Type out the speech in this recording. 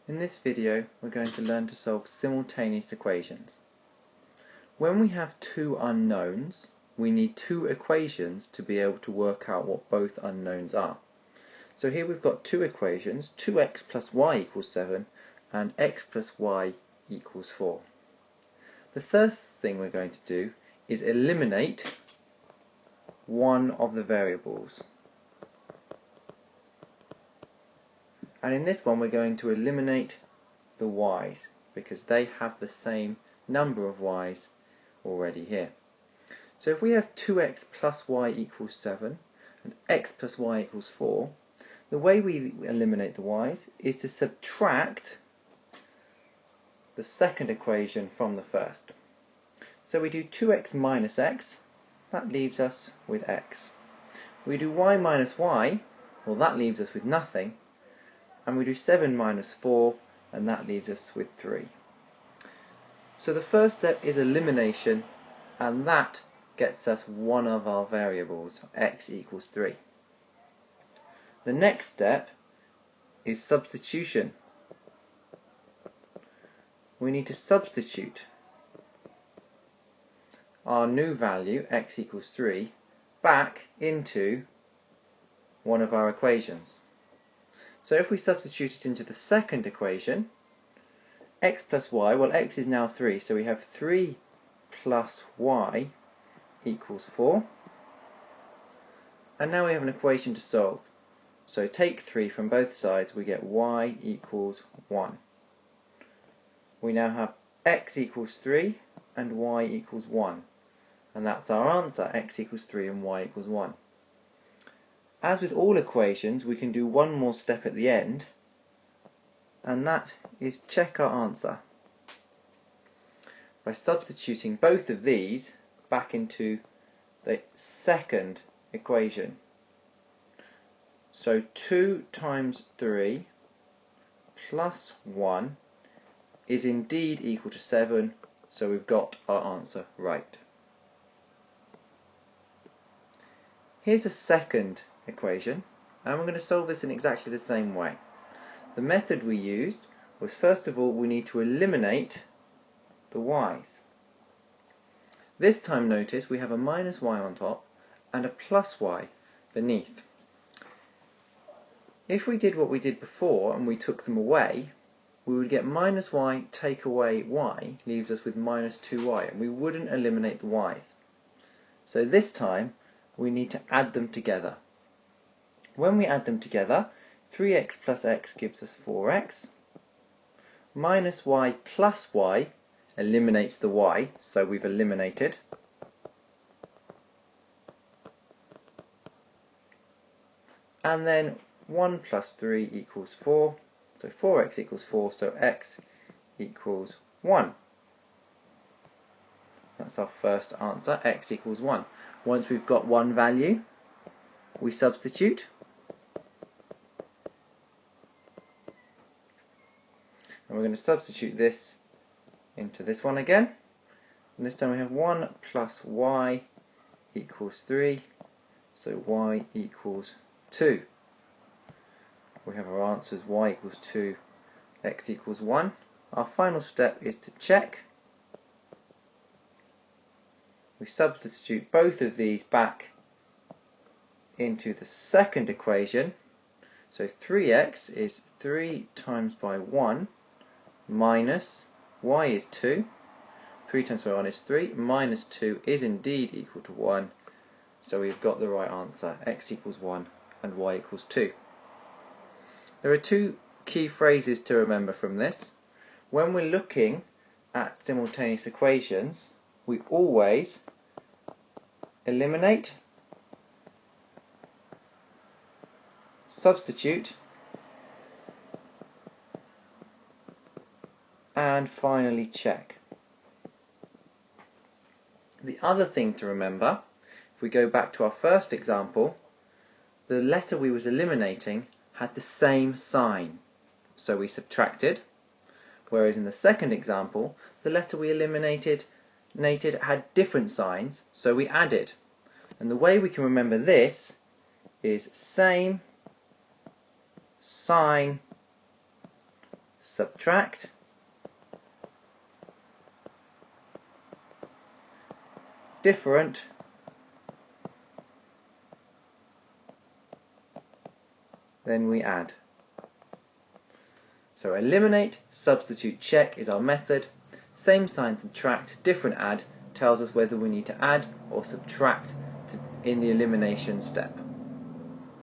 In this video we're going to learn to solve simultaneous equations. When we have two unknowns, we need two equations to be able to work out what both unknowns are. So here we've got two equations, 2x plus y equals 7 and x plus y equals 4. The first thing we're going to do is eliminate one of the variables. And in this one we're going to eliminate the y's because they have the same number of y's already here. So if we have 2x plus y equals 7 and x plus y equals 4, the way we eliminate the y's is to subtract the second equation from the first. So we do 2x minus x, that leaves us with x. We do y minus y, well that leaves us with nothing. And we do 7 minus 4, and that leaves us with 3. So the first step is elimination, and that gets us one of our variables, x equals 3. The next step is substitution. We need to substitute our new value, x equals 3, back into one of our equations. So if we substitute it into the second equation, x plus y, well x is now 3, so we have 3 plus y equals 4. And now we have an equation to solve. So take 3 from both sides, we get y equals 1. We now have x equals 3 and y equals 1. And that's our answer, x equals 3 and y equals 1. As with all equations, we can do one more step at the end, and that is check our answer by substituting both of these back into the second equation. So 2 times 3 plus 1 is indeed equal to 7, so we've got our answer right. Here's a second equation, and we're going to solve this in exactly the same way. The method we used was, first of all, we need to eliminate the y's. This time notice we have a minus y on top and a plus y beneath. If we did what we did before and we took them away, we would get minus y take away y leaves us with minus 2y, and we wouldn't eliminate the y's. So this time we need to add them together. When we add them together, 3x plus x gives us 4x, minus y plus y eliminates the y, so we've eliminated, and then 1 plus 3 equals 4, so 4x equals 4, so x equals 1. That's our first answer, x equals 1. Once we've got one value, we substitute. And we're going to substitute this into this one again. And this time we have 1 plus y equals 3, so y equals 2. We have our answers, y equals 2, x equals 1. Our final step is to check. We substitute both of these back into the second equation. So 3x is 3 times by 1 minus y is 2. 3 times by 1 is 3, minus 2 is indeed equal to 1. So we've got the right answer, x equals 1 and y equals 2. There are two key phrases to remember from this. When we're looking at simultaneous equations, we always eliminate, substitute, and finally check. The other thing to remember, if we go back to our first example, the letter we was eliminating had the same sign, so we subtracted, whereas in the second example, the letter we eliminated had different signs, so we added. And the way we can remember this is same sign subtract, different, then we add. So eliminate, substitute, check is our method. Same sign, subtract, different, add tells us whether we need to add or subtract in the elimination step.